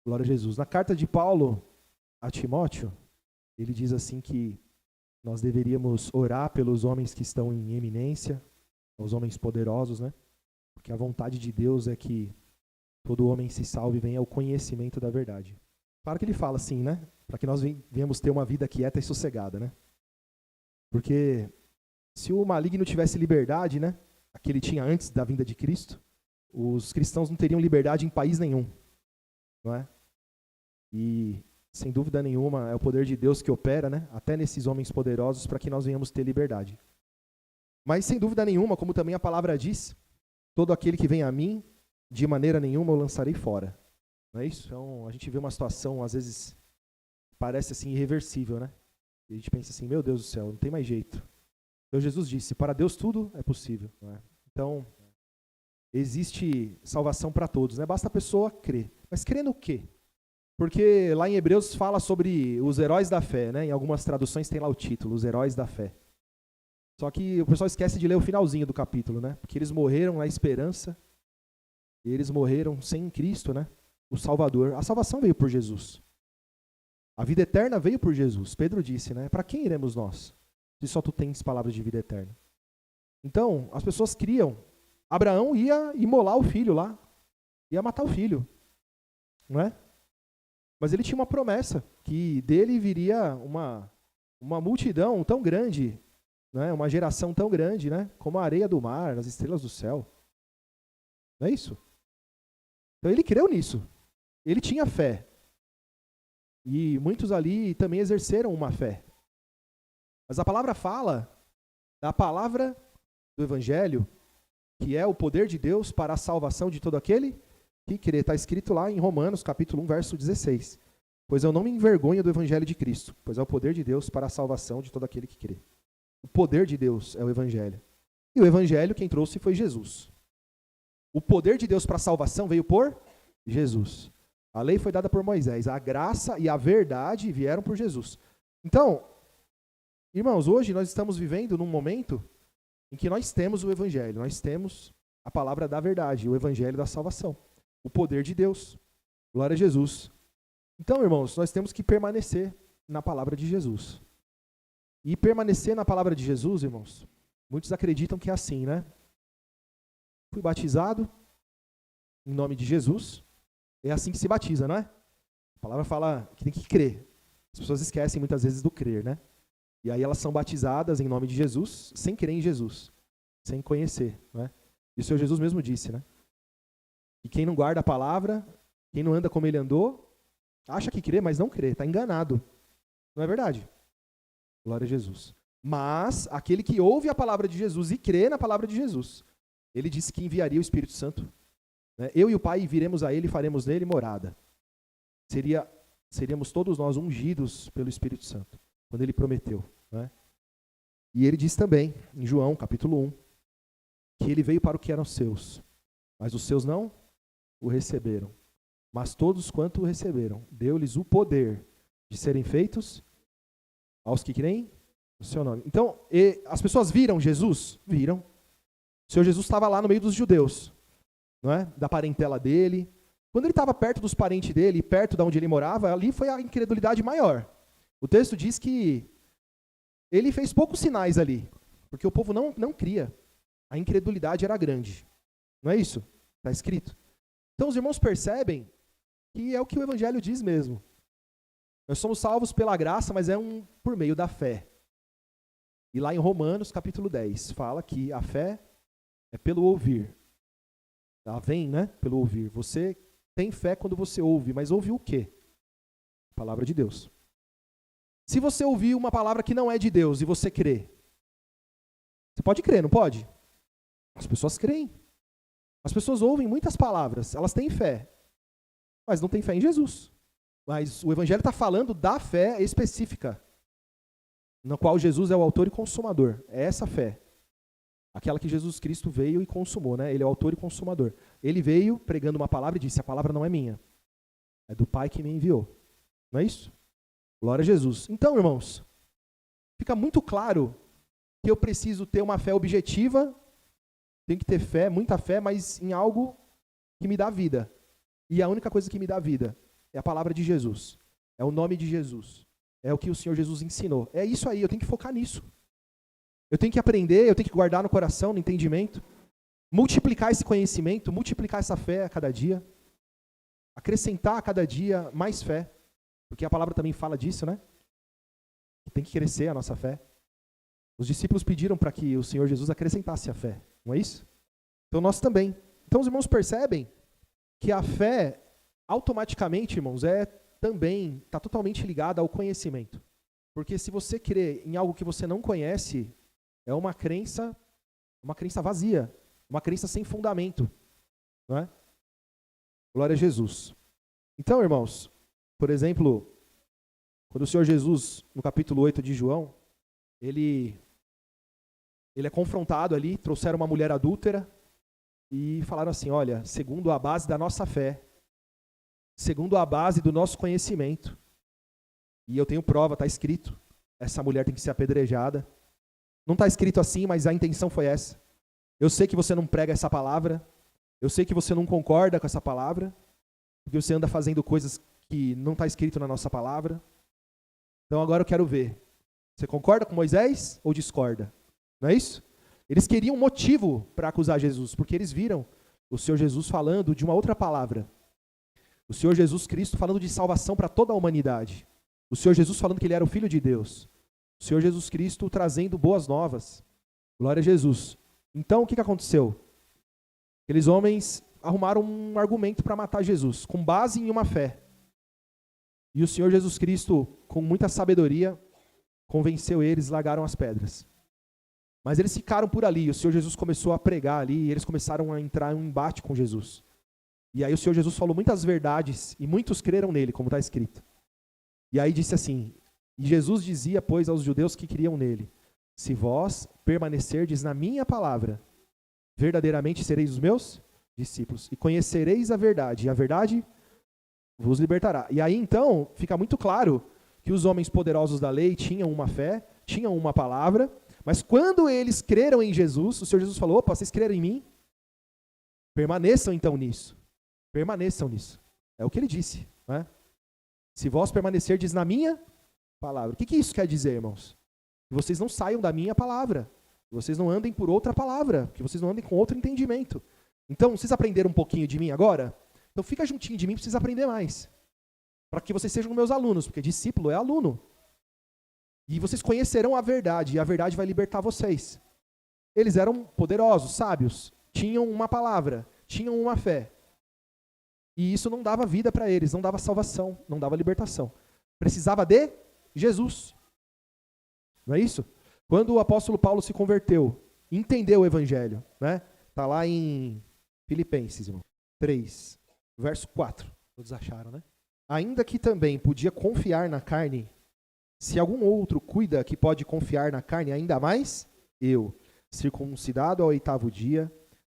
Glória a Jesus. Na carta de Paulo a Timóteo, ele diz assim que nós deveríamos orar pelos homens que estão em eminência, os homens poderosos, né? Porque a vontade de Deus é que todo homem se salve e venha ao conhecimento da verdade. Claro que ele fala assim, né? Para que nós venhamos ter uma vida quieta e sossegada, né? Porque se o maligno tivesse liberdade, né? A que ele tinha antes da vinda de Cristo, os cristãos não teriam liberdade em país nenhum, não é? E, sem dúvida nenhuma, é o poder de Deus que opera, né? Até nesses homens poderosos para que nós venhamos ter liberdade. Mas, sem dúvida nenhuma, como também a palavra diz, todo aquele que vem a mim, de maneira nenhuma eu lançarei fora. Não é isso? Então, a gente vê uma situação, às vezes, parece assim irreversível, né? E a gente pensa assim, meu Deus do céu, não tem mais jeito. Então, Jesus disse, para Deus tudo é possível. Não é? Então, existe salvação para todos, né? Basta a pessoa crer. Mas crer no quê? Porque lá em Hebreus fala sobre os heróis da fé, né? Em algumas traduções tem lá o título, os heróis da fé. Só que o pessoal esquece de ler o finalzinho do capítulo, né? Porque eles morreram na esperança, e eles morreram sem Cristo, né? O Salvador. A salvação veio por Jesus. A vida eterna veio por Jesus. Pedro disse, né? Para quem iremos nós? Se só tu tens palavras de vida eterna. Então, as pessoas criam. Abraão ia imolar o filho lá. Ia matar o filho. Não é? Mas ele tinha uma promessa, que dele viria uma multidão tão grande, né, uma geração tão grande, né, como a areia do mar, as estrelas do céu. Não é isso? Então ele creu nisso. Ele tinha fé. E muitos ali também exerceram uma fé. Mas a palavra fala da palavra do Evangelho, que é o poder de Deus para a salvação de todo aquele que crê. Está escrito lá em Romanos, capítulo 1, verso 16. Pois eu não me envergonho do Evangelho de Cristo, pois é o poder de Deus para a salvação de todo aquele que crê. O poder de Deus é o Evangelho. E o Evangelho quem trouxe foi Jesus. O poder de Deus para a salvação veio por Jesus. A lei foi dada por Moisés, a graça e a verdade vieram por Jesus. Então, irmãos, hoje nós estamos vivendo num momento em que nós temos o Evangelho, nós temos a palavra da verdade, o Evangelho da salvação. O poder de Deus. Glória a Jesus. Então, irmãos, nós temos que permanecer na palavra de Jesus. E permanecer na palavra de Jesus, irmãos, muitos acreditam que é assim, né? Fui batizado em nome de Jesus. É assim que se batiza, não é? A palavra fala que tem que crer. As pessoas esquecem muitas vezes do crer, né? E aí elas são batizadas em nome de Jesus, sem crer em Jesus, sem conhecer, né? E o Senhor Jesus mesmo disse, né? E quem não guarda a palavra, quem não anda como ele andou, acha que crê, mas não crê, está enganado. Não é verdade? Glória a Jesus. Mas aquele que ouve a palavra de Jesus e crê na palavra de Jesus, ele disse que enviaria o Espírito Santo. Né? Eu e o Pai viremos a ele e faremos nele morada. Seríamos todos nós ungidos pelo Espírito Santo, quando ele prometeu. Né? E ele diz também, em João, capítulo 1, que ele veio para o que eram seus, mas os seus não o receberam. Mas todos quanto o receberam, deu-lhes o poder de serem feitos aos que creem no seu nome. Então, as pessoas viram Jesus? Viram. O Senhor Jesus estava lá no meio dos judeus, não é? Da parentela dele. Quando ele estava perto dos parentes dele, perto de onde ele morava, ali foi a incredulidade maior. O texto diz que ele fez poucos sinais ali, porque o povo não cria. A incredulidade era grande. Não é isso? Está escrito. Então os irmãos percebem que é o que o Evangelho diz mesmo. Nós somos salvos pela graça, mas por meio da fé. E lá em Romanos, capítulo 10, fala que a fé é pelo ouvir. Ela vem, né? Pelo ouvir. Você tem fé quando você ouve, mas ouve o quê? A palavra de Deus. Se você ouvir uma palavra que não é de Deus e você crê, você pode crer, não pode? As pessoas creem. As pessoas ouvem muitas palavras, elas têm fé, mas não têm fé em Jesus. Mas o Evangelho está falando da fé específica, na qual Jesus é o autor e consumador. É essa fé. Aquela que Jesus Cristo veio e consumou, né? Ele é o autor e consumador. Ele veio pregando uma palavra e disse, a palavra não é minha, é do Pai que me enviou. Não é isso? Glória a Jesus. Então, irmãos, fica muito claro que eu preciso ter uma fé objetiva, tenho que ter fé, muita fé, mas em algo que me dá vida. E a única coisa que me dá vida é a palavra de Jesus. É o nome de Jesus. É o que o Senhor Jesus ensinou. É isso aí, eu tenho que focar nisso. Eu tenho que aprender, eu tenho que guardar no coração, no entendimento. Multiplicar esse conhecimento, multiplicar essa fé a cada dia. Acrescentar a cada dia mais fé. Porque a palavra também fala disso, né? Tem que crescer a nossa fé. Os discípulos pediram para que o Senhor Jesus acrescentasse a fé. Não é isso? Então nós também. Então os irmãos percebem que a fé, automaticamente, irmãos, também está totalmente ligada ao conhecimento. Porque se você crê em algo que você não conhece, é uma crença vazia, uma crença sem fundamento. Não é? Glória a Jesus. Então, irmãos, por exemplo, quando o Senhor Jesus, no capítulo 8 de João, ele é confrontado ali, trouxeram uma mulher adúltera e falaram assim, olha, segundo a base da nossa fé, segundo a base do nosso conhecimento, e eu tenho prova, está escrito, essa mulher tem que ser apedrejada. Não está escrito assim, mas a intenção foi essa. Eu sei que você não prega essa palavra, eu sei que você não concorda com essa palavra, porque você anda fazendo coisas que não está escrito na nossa palavra. Então agora eu quero ver, você concorda com Moisés ou discorda? Não é isso? Eles queriam um motivo para acusar Jesus, porque eles viram o Senhor Jesus falando de uma outra palavra. O Senhor Jesus Cristo falando de salvação para toda a humanidade. O Senhor Jesus falando que ele era o Filho de Deus. O Senhor Jesus Cristo trazendo boas novas. Glória a Jesus. Então, o que aconteceu? Aqueles homens arrumaram um argumento para matar Jesus, com base em uma fé. E o Senhor Jesus Cristo, com muita sabedoria, convenceu eles, largaram as pedras. Mas eles ficaram por ali, o Senhor Jesus começou a pregar ali, e eles começaram a entrar em um embate com Jesus. E aí o Senhor Jesus falou muitas verdades, e muitos creram nele, como está escrito. E aí disse assim, e Jesus dizia, pois, aos judeus que criam nele, se vós permanecerdes na minha palavra, verdadeiramente sereis os meus discípulos, e conhecereis a verdade vos libertará. E aí então, fica muito claro que os homens poderosos da lei tinham uma fé, tinham uma palavra, mas quando eles creram em Jesus, o Senhor Jesus falou, opa, vocês creram em mim? Permaneçam então nisso. Permaneçam nisso. É o que ele disse, né? Se vós permanecerdes na minha palavra. O que isso quer dizer, irmãos? Que vocês não saiam da minha palavra. Que vocês não andem por outra palavra. Que vocês não andem com outro entendimento. Então, vocês aprenderam um pouquinho de mim agora? Então fica juntinho de mim para vocês aprenderem mais. Para que vocês sejam meus alunos, porque discípulo é aluno. E vocês conhecerão a verdade, e a verdade vai libertar vocês. Eles eram poderosos, sábios, tinham uma palavra, tinham uma fé. E isso não dava vida para eles, não dava salvação, não dava libertação. Precisava de Jesus. Não é isso? Quando o apóstolo Paulo se converteu, entendeu o evangelho, né? Está lá em Filipenses, irmão, 3, verso 4. Todos acharam, né? Ainda que também podia confiar na carne, se algum outro cuida que pode confiar na carne, ainda mais eu, circuncidado ao 8º dia,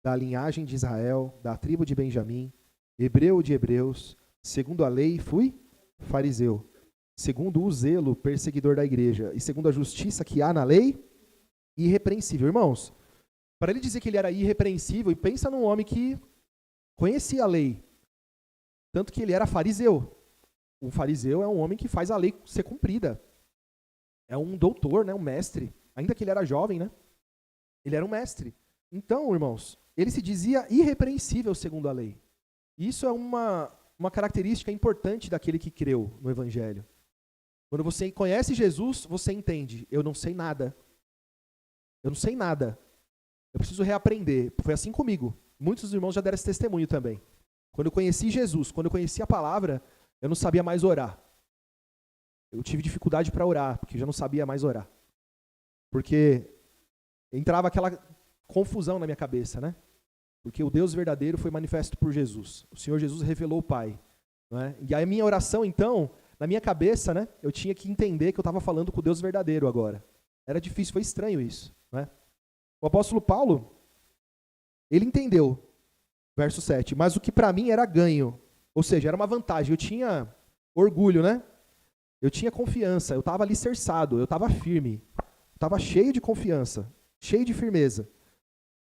da linhagem de Israel, da tribo de Benjamim, hebreu de hebreus, segundo a lei fui fariseu, segundo o zelo perseguidor da igreja, e segundo a justiça que há na lei, irrepreensível. Irmãos, para ele dizer que ele era irrepreensível, e pensa num homem que conhecia a lei, tanto que ele era fariseu. O fariseu é um homem que faz a lei ser cumprida. É um doutor, né, um mestre. Ainda que ele era jovem, né? Ele era um mestre. Então, irmãos, ele se dizia irrepreensível segundo a lei. Isso é uma característica importante daquele que creu no Evangelho. Quando você conhece Jesus, você entende. Eu não sei nada. Eu não sei nada. Eu preciso reaprender. Foi assim comigo. Muitos dos irmãos já deram esse testemunho também. Quando eu conheci Jesus, quando eu conheci a palavra, eu não sabia mais orar. Eu tive dificuldade para orar, porque eu já não sabia mais orar. Porque entrava aquela confusão na minha cabeça, né? Porque o Deus verdadeiro foi manifesto por Jesus. O Senhor Jesus revelou o Pai. Não é? E aí a minha oração, então, na minha cabeça, né, eu tinha que entender que eu estava falando com o Deus verdadeiro agora. Era difícil, foi estranho isso. Não é? O apóstolo Paulo, ele entendeu, verso 7, mas o que para mim era ganho, ou seja, era uma vantagem, eu tinha orgulho, né? Eu tinha confiança, eu estava alicerçado, eu estava firme, estava cheio de confiança, cheio de firmeza.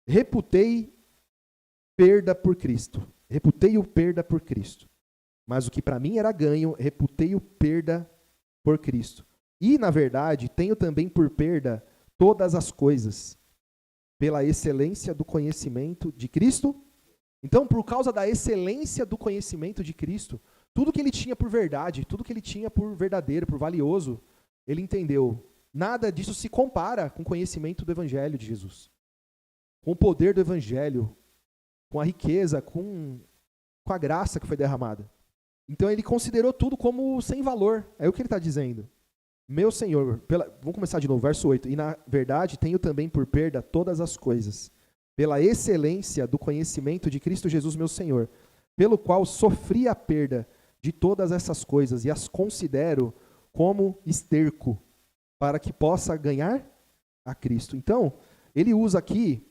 Reputei perda por Cristo. Reputei-o perda por Cristo. mas o que para mim era ganho, reputei-o perda por Cristo. E, na verdade, tenho também por perda todas as coisas, pela excelência do conhecimento de Cristo. Então, por causa da excelência do conhecimento de Cristo, tudo que ele tinha por verdade, tudo que ele tinha por verdadeiro, por valioso, ele entendeu. Nada disso se compara com o conhecimento do Evangelho de Jesus. Com o poder do Evangelho, com a riqueza, com a graça que foi derramada. Então ele considerou tudo como sem valor. É o que ele está dizendo. Meu Senhor, vamos começar de novo, verso 8. E na verdade tenho também por perda todas as coisas, pela excelência do conhecimento de Cristo Jesus, meu Senhor, pelo qual sofri a perda de todas essas coisas e as considero como esterco, para que possa ganhar a Cristo. Então, ele usa aqui,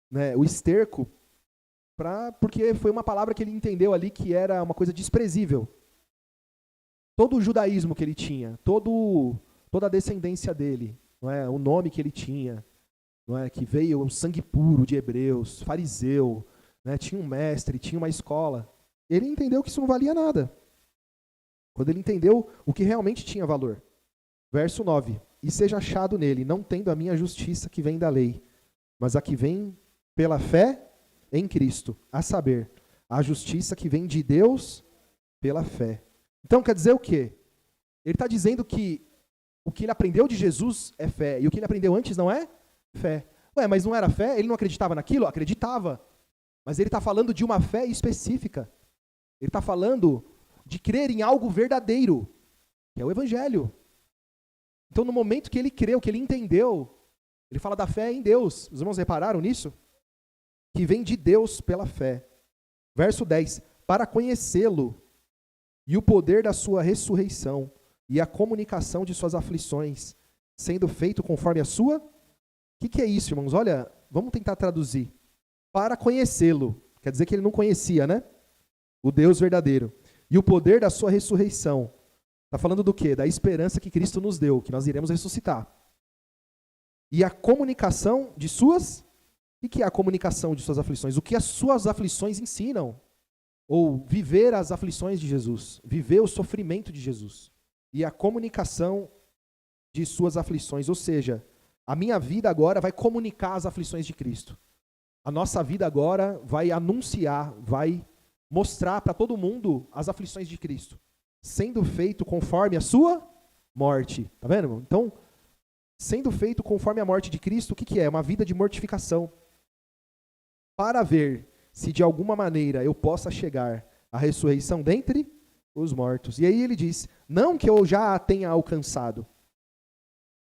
né, o esterco, porque foi uma palavra que ele entendeu ali que era uma coisa desprezível. Todo o judaísmo que ele tinha, toda a descendência dele, não é, o nome que ele tinha, não é, que veio o sangue puro de hebreus, fariseu, né, tinha um mestre, tinha uma escola. Ele entendeu que isso não valia nada. Quando ele entendeu o que realmente tinha valor. Verso 9. E seja achado nele, não tendo a minha justiça que vem da lei, mas a que vem pela fé em Cristo, a saber, a justiça que vem de Deus pela fé. Então quer dizer o quê? Ele está dizendo que o que ele aprendeu de Jesus é fé, e o que ele aprendeu antes não é fé. Ué, mas não era fé? Ele não acreditava naquilo? Acreditava. Mas ele está falando de uma fé específica. Ele está falando de crer em algo verdadeiro, que é o Evangelho. Então no momento que ele creu, que ele entendeu, ele fala da fé em Deus. Os irmãos repararam nisso? Que vem de Deus pela fé. Verso 10. Para conhecê-lo e o poder da sua ressurreição e a comunicação de suas aflições, sendo feito conforme a sua... O que é isso, irmãos? Olha, vamos tentar traduzir. Para conhecê-lo. Quer dizer que ele não conhecia, né? O Deus verdadeiro. E o poder da sua ressurreição. Está falando do quê? Da esperança que Cristo nos deu, que nós iremos ressuscitar. E a comunicação de suas... O que é a comunicação de suas aflições? O que as suas aflições ensinam? Ou viver as aflições de Jesus, viver o sofrimento de Jesus. E a comunicação de suas aflições, ou seja, a minha vida agora vai comunicar as aflições de Cristo. A nossa vida agora vai anunciar, vai mostrar para todo mundo as aflições de Cristo, sendo feito conforme a sua morte. Tá vendo, irmão? Então, sendo feito conforme a morte de Cristo, o que é? Uma vida de mortificação. Para ver se de alguma maneira eu possa chegar à ressurreição dentre os mortos. E aí ele diz, não que eu já a tenha alcançado.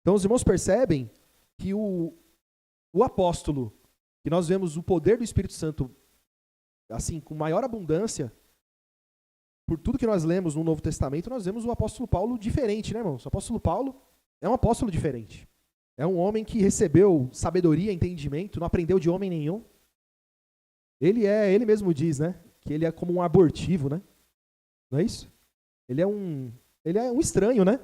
Então os irmãos percebem que o apóstolo, que nós vemos o poder do Espírito Santo, assim, com maior abundância, por tudo que nós lemos no Novo Testamento, nós vemos o apóstolo Paulo diferente, né, irmãos? O apóstolo Paulo é um apóstolo diferente. É um homem que recebeu sabedoria, entendimento, não aprendeu de homem nenhum. Ele mesmo diz, né, que ele é como um abortivo, né? Não é isso? Ele é um estranho, né?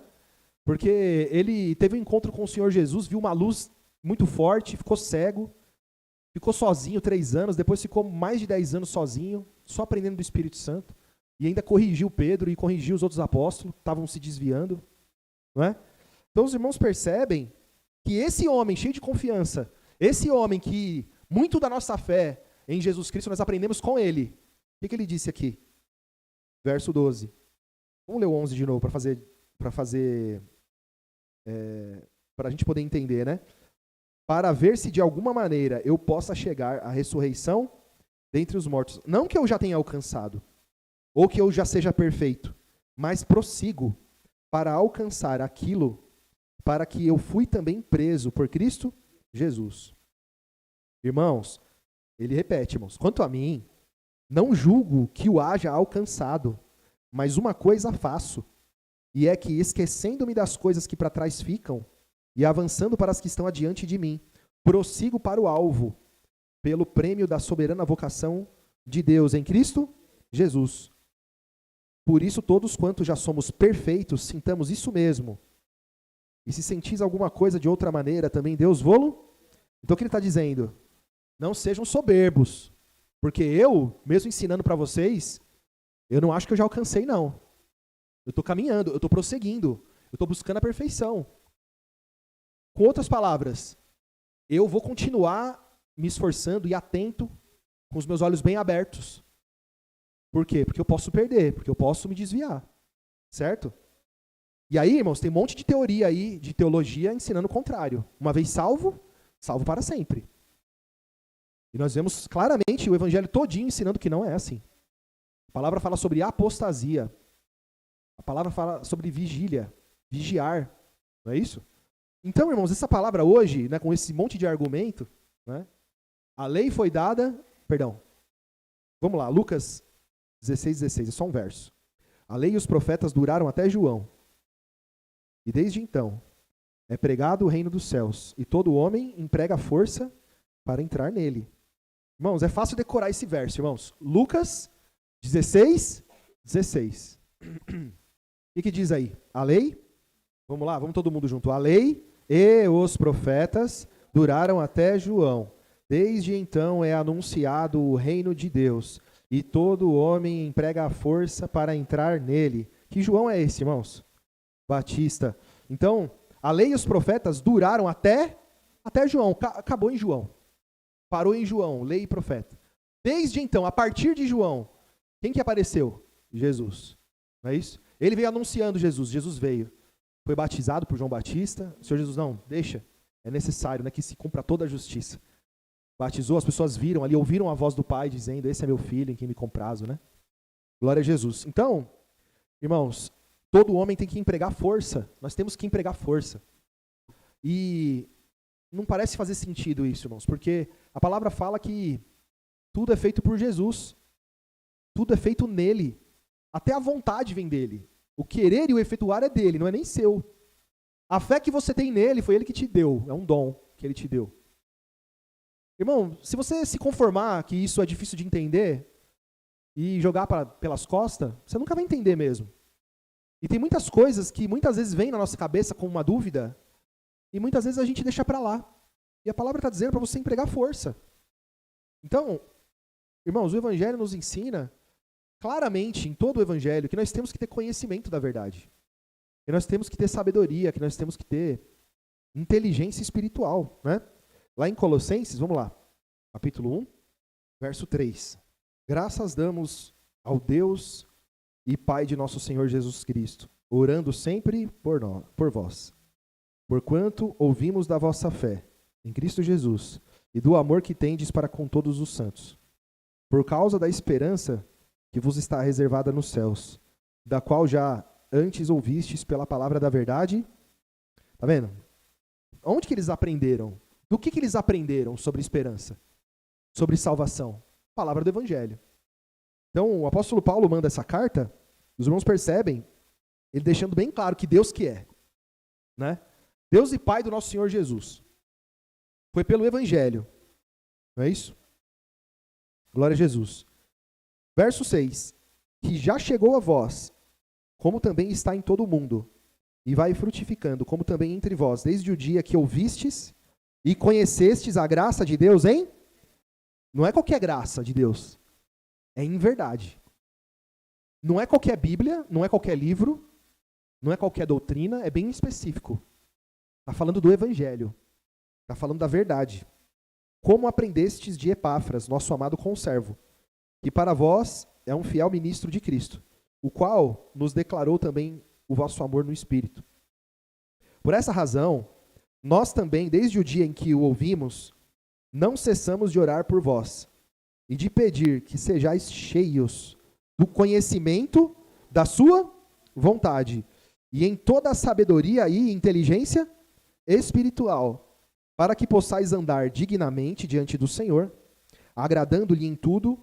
Porque ele teve um encontro com o Senhor Jesus, viu uma luz muito forte, ficou cego, ficou sozinho 3 anos, depois ficou mais de 10 anos sozinho, só aprendendo do Espírito Santo, e ainda corrigiu Pedro e corrigiu os outros apóstolos que estavam se desviando, não é? Então os irmãos percebem que esse homem cheio de confiança, esse homem que muito da nossa fé em Jesus Cristo nós aprendemos com ele. O que ele disse aqui? Verso 12. Vamos ler o 11 de novo para a gente poder entender, né? Para ver se de alguma maneira eu possa chegar à ressurreição dentre os mortos. Não que eu já tenha alcançado, ou que eu já seja perfeito, mas prossigo para alcançar aquilo para que eu fui também preso por Cristo Jesus. Irmãos, ele repete, irmãos, quanto a mim, não julgo que o haja alcançado, mas uma coisa faço, e é que, esquecendo-me das coisas que para trás ficam, e avançando para as que estão adiante de mim, prossigo para o alvo, pelo prêmio da soberana vocação de Deus em Cristo Jesus. Por isso, todos quantos já somos perfeitos, sintamos isso mesmo. E se sentis alguma coisa de outra maneira, também Deus vô-lo. Então o que ele está dizendo? Não sejam soberbos, porque eu, mesmo ensinando para vocês, Eu não acho que eu já alcancei, não. Eu estou caminhando, eu estou prosseguindo, eu estou buscando a perfeição. Com outras palavras, eu vou continuar me esforçando e atento, com os meus olhos bem abertos. Por quê? Porque eu posso perder, porque eu posso me desviar. Certo? E aí, irmãos, tem um monte de teoria aí, de teologia, ensinando o contrário. Uma vez salvo, salvo para sempre. E nós vemos claramente o evangelho todinho ensinando que não é assim. A palavra fala sobre apostasia. A palavra fala sobre vigília, vigiar. Não é isso? Então, irmãos, essa palavra hoje, né, com esse monte de argumento, né, a lei foi dada, perdão, vamos lá, Lucas 16, é só um verso. A lei e os profetas duraram até João. E desde então é pregado o reino dos céus, e todo homem emprega força para entrar nele. Irmãos, é fácil decorar esse verso, irmãos. Lucas 16. O que diz aí? A lei, vamos lá, vamos todo mundo junto. A lei e os profetas duraram até João. Desde então é anunciado o reino de Deus, e todo homem emprega a força para entrar nele. Que João é esse, irmãos? Batista. Então, a lei e os profetas duraram até João. Acabou em João. Parou em João, lei e profeta. Desde então, a partir de João, quem que apareceu? Jesus. Não é isso? Ele veio anunciando Jesus. Jesus veio. Foi batizado por João Batista. O Senhor Jesus, não, deixa. É necessário, né, que se cumpra toda a justiça. Batizou, as pessoas viram ali, ouviram a voz do Pai dizendo, esse é meu filho em quem me comprazo, né? Glória a Jesus. Então, irmãos, todo homem tem que empregar força. Nós temos que empregar força. E não parece fazer sentido isso, irmãos, porque a palavra fala que tudo é feito por Jesus. Tudo é feito nele. Até a vontade vem dele. O querer e o efetuar é dele, não é nem seu. A fé que você tem nele foi ele que te deu. É um dom que ele te deu. Irmão, se você se conformar que isso é difícil de entender e jogar pelas costas, você nunca vai entender mesmo. E tem muitas coisas que muitas vezes vêm na nossa cabeça como uma dúvida e muitas vezes a gente deixa para lá. E a palavra está dizendo para você empregar força. Então, irmãos, o Evangelho nos ensina claramente em todo o Evangelho que nós temos que ter conhecimento da verdade. Que nós temos que ter sabedoria, que nós temos que ter inteligência espiritual, né? Lá em Colossenses, vamos lá, capítulo 1, verso 3. Graças damos ao Deus e Pai de nosso Senhor Jesus Cristo, orando sempre por vós. Porquanto ouvimos da vossa fé em Cristo Jesus e do amor que tendes para com todos os santos, por causa da esperança que vos está reservada nos céus, da qual já antes ouvistes pela palavra da verdade. Tá vendo? Onde que eles aprenderam? Do que eles aprenderam sobre esperança? Sobre salvação? Palavra do Evangelho. Então, o apóstolo Paulo manda essa carta, os irmãos percebem, ele deixando bem claro que Deus que é, né? Deus e Pai do nosso Senhor Jesus. Foi pelo Evangelho. Não é isso? Glória a Jesus. Verso 6. Que já chegou a vós, como também está em todo o mundo, e vai frutificando, como também entre vós, desde o dia que ouvistes e conhecestes a graça de Deus, hein? Não é qualquer graça de Deus. É em verdade. Não é qualquer Bíblia, não é qualquer livro, não é qualquer doutrina, é bem específico. Está falando do Evangelho. Está falando da verdade. Como aprendestes de Epáfras, nosso amado conservo, que para vós é um fiel ministro de Cristo, o qual nos declarou também o vosso amor no Espírito. Por essa razão, nós também, desde o dia em que o ouvimos, não cessamos de orar por vós e de pedir que sejais cheios do conhecimento da sua vontade e em toda a sabedoria e inteligência espiritual, para que possais andar dignamente diante do Senhor, agradando-lhe em tudo,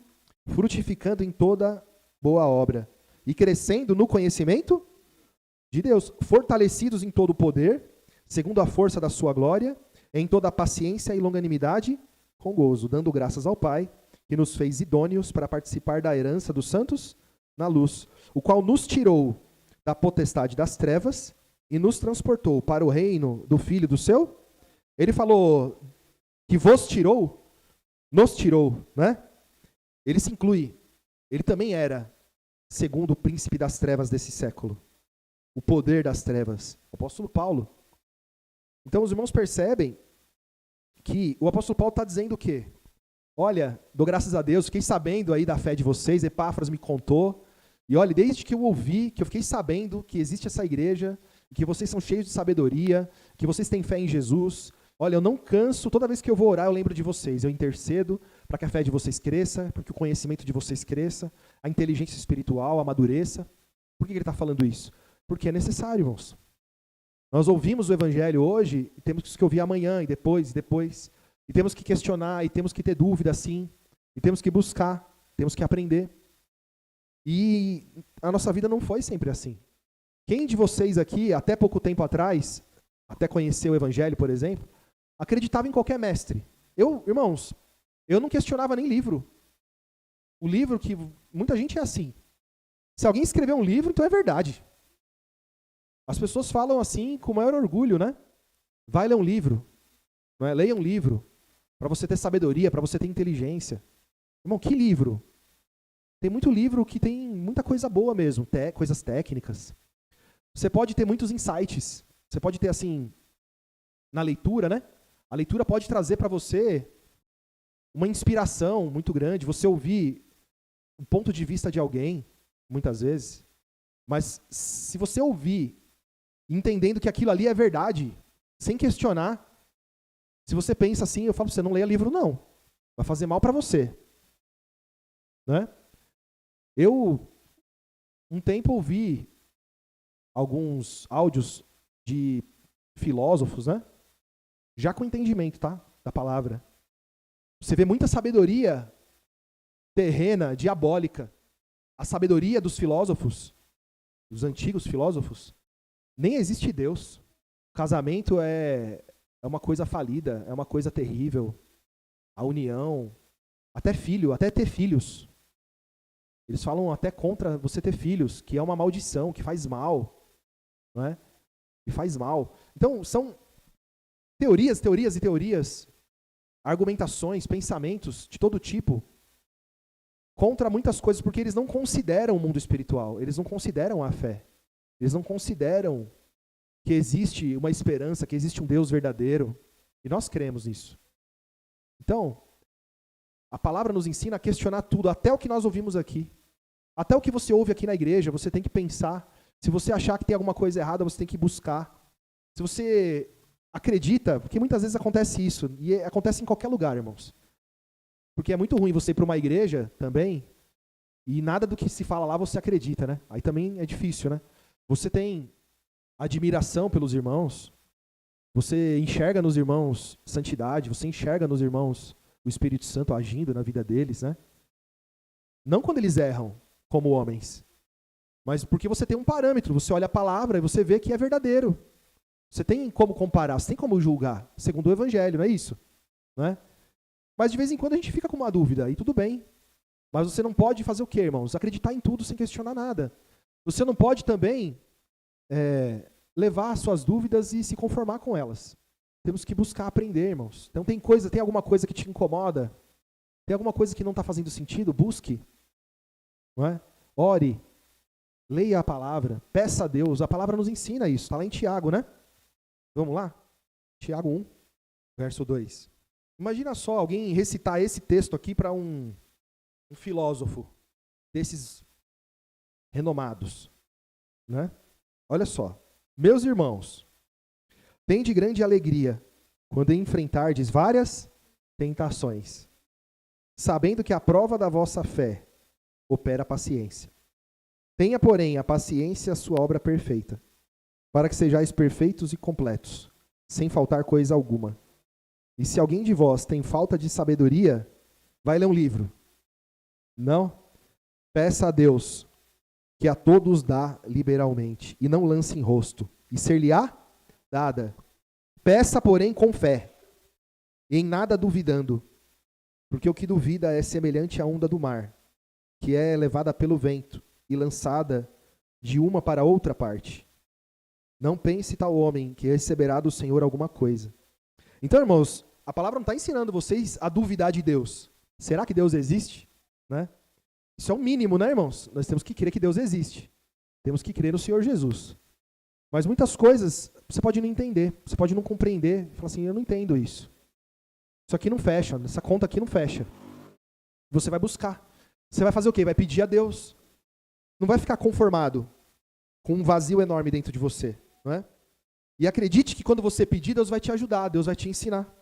frutificando em toda boa obra e crescendo no conhecimento de Deus, fortalecidos em todo o poder, segundo a força da sua glória, em toda a paciência e longanimidade, com gozo, dando graças ao Pai, que nos fez idôneos para participar da herança dos santos na luz, o qual nos tirou da potestade das trevas e nos transportou para o reino do Filho do seu. Ele falou que vos tirou, nos tirou, né? Ele se inclui. Ele também era segundo o príncipe das trevas desse século. O poder das trevas. O apóstolo Paulo. Então os irmãos percebem que o apóstolo Paulo está dizendo o quê? Olha, dou graças a Deus, fiquei sabendo aí da fé de vocês, Epáfras me contou, e olha, desde que eu ouvi, que eu fiquei sabendo que existe essa igreja, que vocês são cheios de sabedoria, que vocês têm fé em Jesus, olha, eu não canso, toda vez que eu vou orar eu lembro de vocês, eu intercedo para que a fé de vocês cresça, para que o conhecimento de vocês cresça, a inteligência espiritual amadureça. Por que ele está falando isso? Porque é necessário, irmãos. Nós ouvimos o evangelho hoje, e temos que ouvir amanhã, e depois, e temos que questionar, e temos que ter dúvida, sim, e temos que buscar, temos que aprender. E a nossa vida não foi sempre assim. Quem de vocês aqui, até pouco tempo atrás, até conhecer o evangelho, por exemplo, acreditava em qualquer mestre? Irmãos, eu não questionava nem livro. O livro que muita gente é assim. Se alguém escreveu um livro, então é verdade. As pessoas falam assim com o maior orgulho, né? Vai ler um livro. Não é? Leia um livro. Para você ter sabedoria, para você ter inteligência. Irmão, que livro? Tem muito livro que tem muita coisa boa mesmo, coisas técnicas. Você pode ter muitos insights. Você pode ter, assim, na leitura, né? A leitura pode trazer para você uma inspiração muito grande. Você ouvir o ponto de vista de alguém, muitas vezes. Mas se você ouvir, entendendo que aquilo ali é verdade, sem questionar, se você pensa assim, eu falo para você, não leia livro não. Vai fazer mal para você. Né? Eu, um tempo, ouvi alguns áudios de filósofos, né? Já com entendimento, tá? Da palavra. Você vê muita sabedoria terrena, diabólica. A sabedoria dos filósofos, dos antigos filósofos, nem existe Deus. O casamento é uma coisa falida, é uma coisa terrível. A união, até ter filhos. Eles falam até contra você ter filhos, que é uma maldição, que faz mal. Não é? Que faz mal. Então, são teorias e teorias, argumentações, pensamentos de todo tipo, contra muitas coisas, porque eles não consideram o mundo espiritual, eles não consideram a fé, eles não consideram que existe uma esperança, que existe um Deus verdadeiro, e nós cremos nisso. Então, a palavra nos ensina a questionar tudo, até o que nós ouvimos aqui. Até o que você ouve aqui na igreja, você tem que pensar. Se você achar que tem alguma coisa errada, você tem que buscar. Se você acredita, porque muitas vezes acontece isso, e acontece em qualquer lugar, irmãos. Porque é muito ruim você ir para uma igreja também, e nada do que se fala lá você acredita, né? Aí também é difícil, né? Você tem admiração pelos irmãos, você enxerga nos irmãos santidade, você enxerga nos irmãos o Espírito Santo agindo na vida deles, né? Não quando eles erram, como homens, mas porque você tem um parâmetro, você olha a palavra e você vê que é verdadeiro. Você tem como comparar, você tem como julgar, segundo o Evangelho, não é isso? Não é? Mas de vez em quando a gente fica com uma dúvida, e tudo bem. Mas você não pode fazer o quê, irmãos? Acreditar em tudo sem questionar nada. Você não pode também levar as suas dúvidas e se conformar com elas. Temos que buscar aprender, irmãos. Então tem alguma coisa que te incomoda? Tem alguma coisa que não está fazendo sentido? Busque. Não é? Ore. Leia a palavra. Peça a Deus. A palavra nos ensina isso. Está lá em Tiago, né? Vamos lá? Tiago 1, verso 2. Imagina só alguém recitar esse texto aqui para um filósofo desses renomados. Né? Olha só. Meus irmãos, tende grande alegria quando enfrentardes várias tentações, sabendo que a prova da vossa fé opera a paciência. Tenha, porém, a paciência a sua obra perfeita, para que sejais perfeitos e completos, sem faltar coisa alguma. E se alguém de vós tem falta de sabedoria, vai ler um livro. Não? Peça a Deus, que a todos dá liberalmente, e não lance em rosto, e ser-lhe-á dada. Peça, porém, com fé, e em nada duvidando, porque o que duvida é semelhante à onda do mar, que é levada pelo vento e lançada de uma para outra parte. Não pense tal homem que receberá do Senhor alguma coisa. Então, irmãos, a palavra não está ensinando vocês a duvidar de Deus. Será que Deus existe? Né? Isso é o mínimo, né, irmãos? Nós temos que crer que Deus existe. Temos que crer no Senhor Jesus. Mas muitas coisas você pode não entender, você pode não compreender. Falar assim, eu não entendo isso. Isso aqui não fecha, essa conta aqui não fecha. Você vai buscar. Você vai fazer o quê? Vai pedir a Deus. Não vai ficar conformado com um vazio enorme dentro de você, não é? E acredite que quando você pedir, Deus vai te ajudar, Deus vai te ensinar.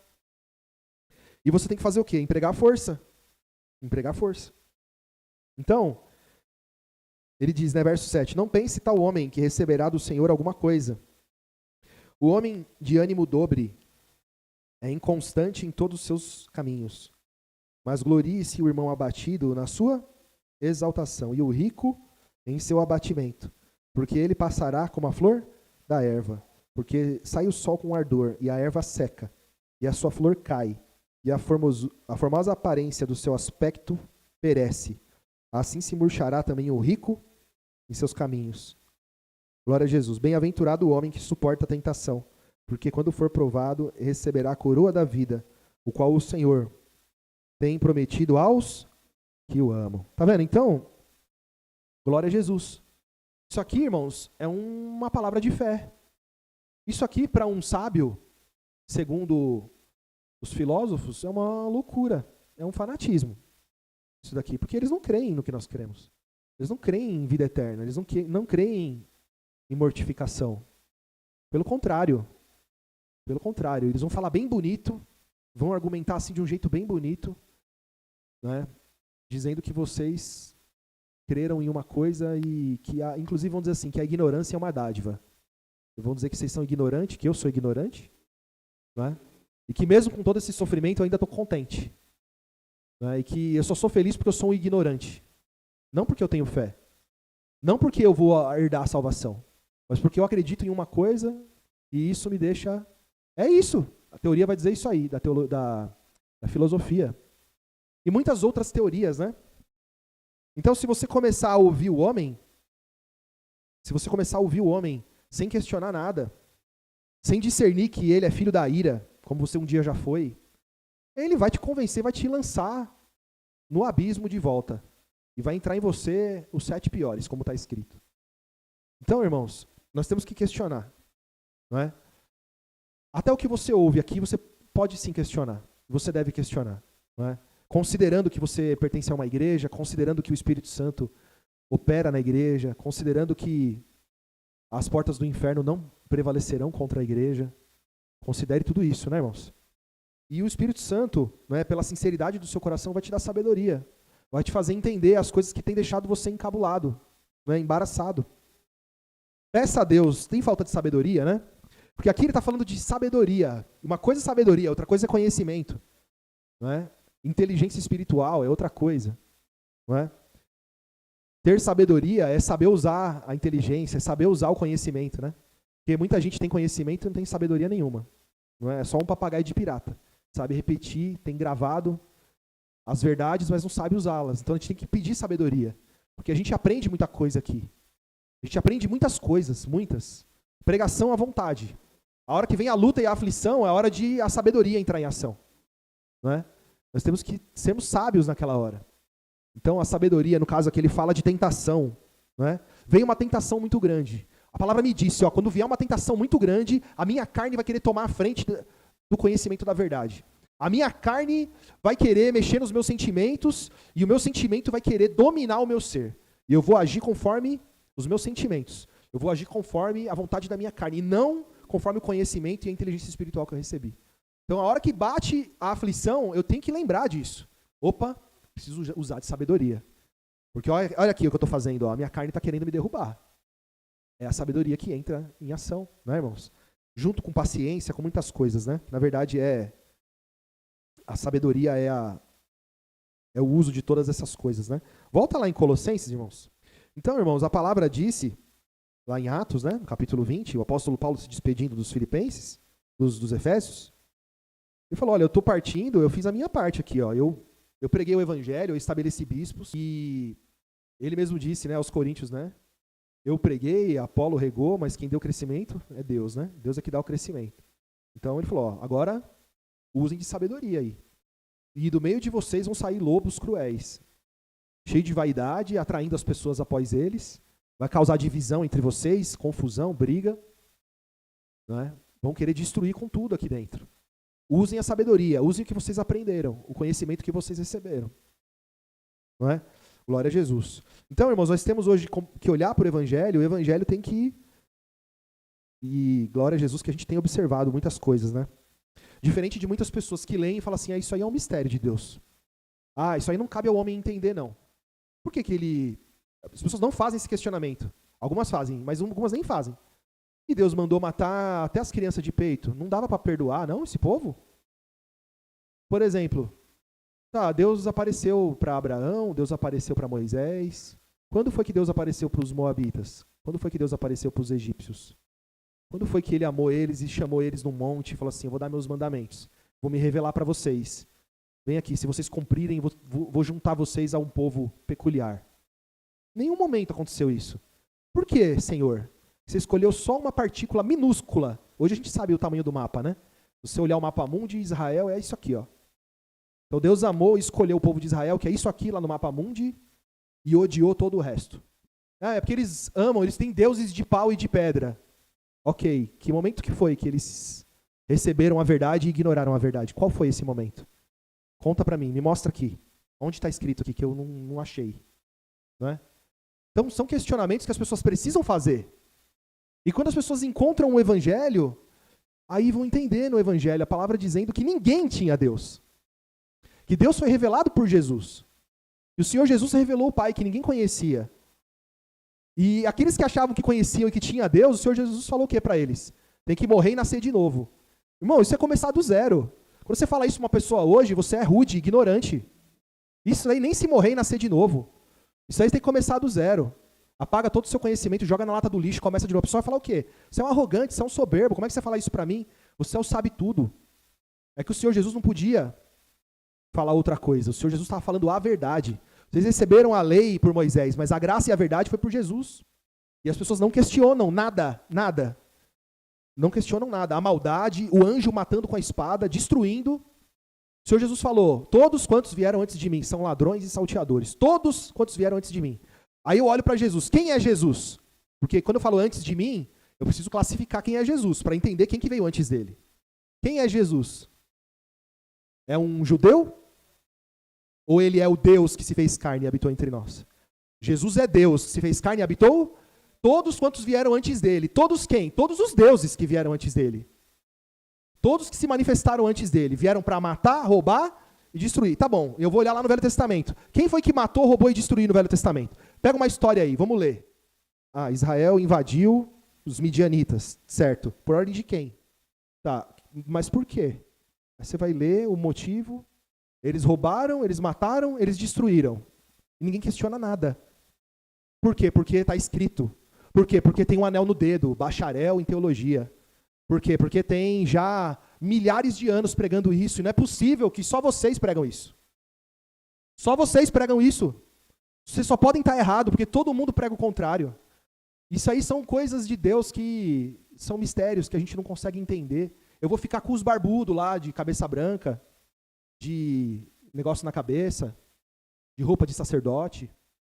E você tem que fazer o quê? Empregar força. Empregar força. Então, ele diz, né, verso 7, não pense tal homem que receberá do Senhor alguma coisa. O homem de ânimo dobre é inconstante em todos os seus caminhos. Mas glorie-se o irmão abatido na sua exaltação, e o rico em seu abatimento. Porque ele passará como a flor da erva. Porque sai o sol com ardor, e a erva seca, e a sua flor cai, e a formosa aparência do seu aspecto perece. Assim se murchará também o rico em seus caminhos. Glória a Jesus. Bem-aventurado o homem que suporta a tentação, porque quando for provado, receberá a coroa da vida, o qual o Senhor tem prometido aos que o amam. Tá vendo? Então, glória a Jesus. Isso aqui, irmãos, é uma palavra de fé. Isso aqui, para um sábio, segundo os filósofos, é uma loucura, é um fanatismo. Isso daqui, porque eles não creem no que nós cremos. Eles não creem em vida eterna, eles não creem em mortificação. Pelo contrário, eles vão falar bem bonito, vão argumentar assim de um jeito bem bonito, né, dizendo que vocês creram em uma coisa e que, inclusive, vão dizer assim, que a ignorância é uma dádiva. Vão dizer que vocês são ignorantes, que eu sou ignorante, né? E que mesmo com todo esse sofrimento eu ainda estou contente. Né? E que eu só sou feliz porque eu sou um ignorante. Não porque eu tenho fé. Não porque eu vou herdar a salvação. Mas porque eu acredito em uma coisa e isso me deixa... É isso. A teoria vai dizer isso aí, da filosofia. E muitas outras teorias, né? Então, se você começar a ouvir o homem, sem questionar nada, sem discernir que ele é filho da ira, como você um dia já foi, ele vai te convencer, vai te lançar no abismo de volta. E vai entrar em você os 7 piores, como está escrito. Então, irmãos, nós temos que questionar. Não é? Até o que você ouve aqui, você pode sim questionar. Você deve questionar. Não é? Considerando que você pertence a uma igreja, considerando que o Espírito Santo opera na igreja, considerando que as portas do inferno não prevalecerão contra a igreja. Considere tudo isso, né, irmãos? E o Espírito Santo, né, pela sinceridade do seu coração, vai te dar sabedoria. Vai te fazer entender as coisas que têm deixado você encabulado, né, embaraçado. Peça a Deus, tem falta de sabedoria, né? Porque aqui ele está falando de sabedoria. Uma coisa é sabedoria, outra coisa é conhecimento. Não é? Inteligência espiritual é outra coisa. Não é? Ter sabedoria é saber usar a inteligência, é saber usar o conhecimento, né? Porque muita gente tem conhecimento e não tem sabedoria nenhuma. Não é? É só um papagaio de pirata. Sabe repetir, tem gravado as verdades, mas não sabe usá-las. Então a gente tem que pedir sabedoria. Porque a gente aprende muita coisa aqui. A gente aprende muitas coisas, muitas. Pregação à vontade. A hora que vem a luta e a aflição é a hora de a sabedoria entrar em ação. Não é? Nós temos que sermos sábios naquela hora. Então a sabedoria, no caso aqui, ele fala de tentação. Não é? Vem uma tentação muito grande. A palavra me disse, ó, quando vier uma tentação muito grande, a minha carne vai querer tomar a frente do conhecimento da verdade. A minha carne vai querer mexer nos meus sentimentos e o meu sentimento vai querer dominar o meu ser. E eu vou agir conforme os meus sentimentos. Eu vou agir conforme a vontade da minha carne e não conforme o conhecimento e a inteligência espiritual que eu recebi. Então, a hora que bate a aflição, eu tenho que lembrar disso. Opa, preciso usar de sabedoria. Porque olha aqui o que eu estou fazendo. Ó, a minha carne está querendo me derrubar. É a sabedoria que entra em ação, né, irmãos? Junto com paciência, com muitas coisas, né? Na verdade, a sabedoria é o uso de todas essas coisas, né? Volta lá em Colossenses, irmãos. Então, irmãos, a palavra disse, lá em Atos, né, no capítulo 20, o apóstolo Paulo se despedindo dos filipenses, dos efésios, ele falou, olha, eu estou partindo, eu fiz a minha parte aqui, ó, eu preguei o evangelho, eu estabeleci bispos, e ele mesmo disse, né, aos coríntios, né, eu preguei, Apolo regou, mas quem deu crescimento é Deus, né, Deus é que dá o crescimento. Então ele falou, ó, agora usem de sabedoria aí, e do meio de vocês vão sair lobos cruéis. cheio de vaidade, atraindo as pessoas após eles, vai causar divisão entre vocês, confusão, briga, né? Vão querer destruir com tudo aqui dentro. Usem a sabedoria, usem o que vocês aprenderam, o conhecimento que vocês receberam. Não é? Glória a Jesus. Então, irmãos, nós temos hoje que olhar para o Evangelho tem que... E glória a Jesus que a gente tem observado muitas coisas, né? Diferente de muitas pessoas que leem e falam assim, isso aí é um mistério de Deus. Isso aí não cabe ao homem entender, não. Por que ele... As pessoas não fazem esse questionamento. Algumas fazem, mas algumas nem fazem. E Deus mandou matar até as crianças de peito. Não dava para perdoar, não, esse povo? Por exemplo, Deus apareceu para Abraão, Deus apareceu para Moisés. Quando foi que Deus apareceu para os moabitas? Quando foi que Deus apareceu para os egípcios? Quando foi que ele amou eles e chamou eles num monte e falou assim, eu vou dar meus mandamentos, vou me revelar para vocês. Vem aqui, se vocês cumprirem, vou juntar vocês a um povo peculiar. Em nenhum momento aconteceu isso. Por quê, Senhor? Você escolheu só uma partícula minúscula. Hoje a gente sabe o tamanho do mapa, né? Se você olhar o mapa mundi, Israel é isso aqui, ó. Então Deus amou e escolheu o povo de Israel, que é isso aqui lá no mapa mundi, e odiou todo o resto. É porque eles amam, eles têm deuses de pau e de pedra. Ok, que momento que foi que eles receberam a verdade e ignoraram a verdade? Qual foi esse momento? Conta pra mim, me mostra aqui. Onde está escrito aqui que eu não achei? Não é? Então são questionamentos que as pessoas precisam fazer. E quando as pessoas encontram o Evangelho, aí vão entender no Evangelho a palavra dizendo que ninguém tinha Deus. Que Deus foi revelado por Jesus. E o Senhor Jesus revelou o Pai que ninguém conhecia. E aqueles que achavam que conheciam e que tinha Deus, o Senhor Jesus falou o que para eles? Tem que morrer e nascer de novo. Irmão, isso é começar do zero. Quando você fala isso para uma pessoa hoje, você é rude, ignorante. Isso aí nem se morrer e nascer de novo. Isso aí tem que começar do zero. Apaga todo o seu conhecimento, joga na lata do lixo, começa de novo. A pessoa vai falar o quê? Você é um arrogante, você é um soberbo. Como é que você fala isso para mim? Você é o sabe tudo. É que o Senhor Jesus não podia falar outra coisa. O Senhor Jesus estava falando a verdade. Vocês receberam a lei por Moisés, mas a graça e a verdade foi por Jesus. E as pessoas não questionam nada. Não questionam nada. A maldade, o anjo matando com a espada, destruindo. O Senhor Jesus falou, todos quantos vieram antes de mim são ladrões e salteadores. Todos quantos vieram antes de mim. Aí eu olho para Jesus. Quem é Jesus? Porque quando eu falo antes de mim, eu preciso classificar quem é Jesus, para entender quem que veio antes dele. Quem é Jesus? É um judeu? Ou ele é o Deus que se fez carne e habitou entre nós? Jesus é Deus que se fez carne e habitou? Todos quantos vieram antes dele. Todos quem? Todos os deuses que vieram antes dele. Todos que se manifestaram antes dele. Vieram para matar, roubar e destruir. Tá bom, eu vou olhar lá no Velho Testamento. Quem foi que matou, roubou e destruiu no Velho Testamento? Pega uma história aí, vamos ler. Israel invadiu os midianitas, certo? Por ordem de quem? Tá, mas por quê? Aí você vai ler o motivo. Eles roubaram, eles mataram, eles destruíram. E ninguém questiona nada. Por quê? Porque está escrito. Por quê? Porque tem um anel no dedo, bacharel em teologia. Por quê? Porque tem já milhares de anos pregando isso. E não é possível que só vocês pregam isso. Só vocês pregam isso. Vocês só podem estar errado, porque todo mundo prega o contrário. Isso aí são coisas de Deus que são mistérios que a gente não consegue entender. Eu vou ficar com os barbudos lá, de cabeça branca, de negócio na cabeça, de roupa de sacerdote,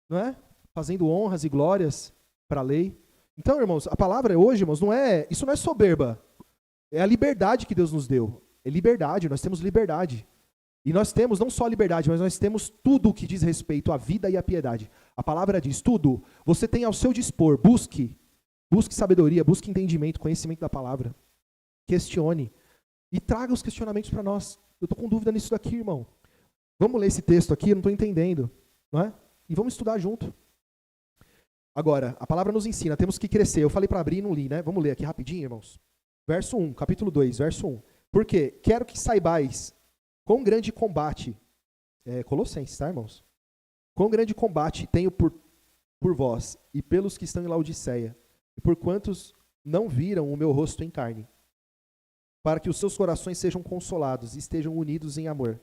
não é? Fazendo honras e glórias para a lei. Então, irmãos, a palavra hoje, irmãos, isso não é soberba. É a liberdade que Deus nos deu. É liberdade, nós temos liberdade. E nós temos não só liberdade, mas nós temos tudo o que diz respeito à vida e à piedade. A palavra diz, tudo, você tem ao seu dispor, busque sabedoria, busque entendimento, conhecimento da palavra. Questione. E traga os questionamentos para nós. Eu estou com dúvida nisso daqui, irmão. Vamos ler esse texto aqui, eu não estou entendendo. Não é? E vamos estudar junto. Agora, a palavra nos ensina, temos que crescer. Eu falei para abrir e não li, né? Vamos ler aqui rapidinho, irmãos. Verso 1, capítulo 2, verso 1. Porque quero que saibais quão grande combate, Colossenses, tá, irmãos? Quão grande combate tenho por vós e pelos que estão em Laodiceia, e por quantos não viram o meu rosto em carne, para que os seus corações sejam consolados e estejam unidos em amor,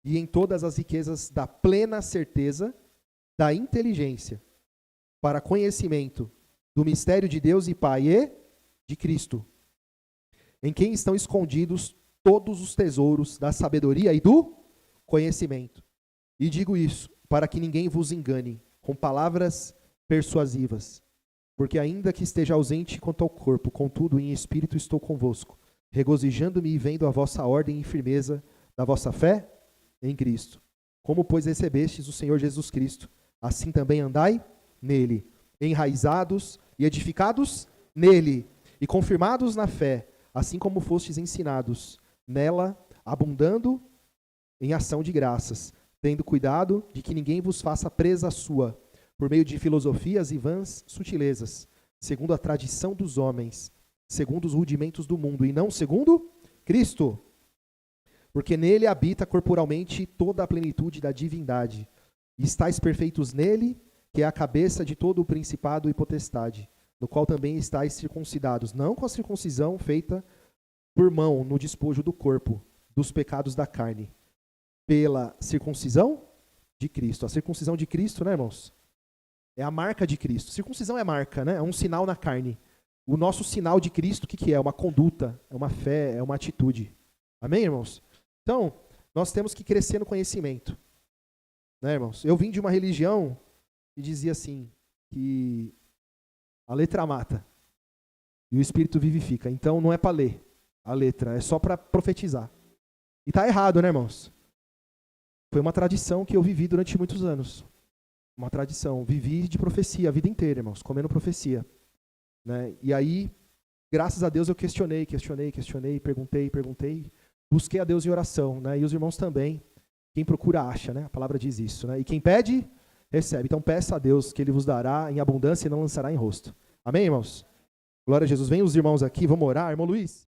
e em todas as riquezas da plena certeza da inteligência, para conhecimento do mistério de Deus e Pai e de Cristo, em quem estão escondidos todos os tesouros da sabedoria e do conhecimento. E digo isso para que ninguém vos engane com palavras persuasivas. Porque ainda que esteja ausente quanto ao corpo, contudo em espírito estou convosco, regozijando-me e vendo a vossa ordem e firmeza da vossa fé em Cristo. Como, pois, recebestes o Senhor Jesus Cristo, assim também andai nele, enraizados e edificados nele, e confirmados na fé, assim como fostes ensinados, nela, abundando em ação de graças, tendo cuidado de que ninguém vos faça presa sua, por meio de filosofias e vãs sutilezas, segundo a tradição dos homens, segundo os rudimentos do mundo, e não segundo Cristo. Porque nele habita corporalmente toda a plenitude da divindade, e estáis perfeitos nele, que é a cabeça de todo o principado e potestade, no qual também estáis circuncidados, não com a circuncisão feita por mão no despojo do corpo, dos pecados da carne, pela circuncisão de Cristo. A circuncisão de Cristo, né, irmãos? É a marca de Cristo. Circuncisão é marca, né? É um sinal na carne. O nosso sinal de Cristo, o que é? É uma conduta, é uma fé, é uma atitude. Amém, irmãos? Então, nós temos que crescer no conhecimento. Né, irmãos? Eu vim de uma religião que dizia assim, que a letra mata e o espírito vivifica. Então, não é para ler a letra, é só para profetizar. E tá errado, né, irmãos? Foi uma tradição que eu vivi durante muitos anos. Uma tradição. Vivi de profecia a vida inteira, irmãos, comendo profecia. Né? E aí, graças a Deus, eu questionei, perguntei. Busquei a Deus em oração, né? E os irmãos também. Quem procura, acha, né? A palavra diz isso. Né? E quem pede, recebe. Então, peça a Deus que Ele vos dará em abundância e não lançará em rosto. Amém, irmãos? Glória a Jesus. Vem os irmãos aqui, vamos orar. Irmão Luiz.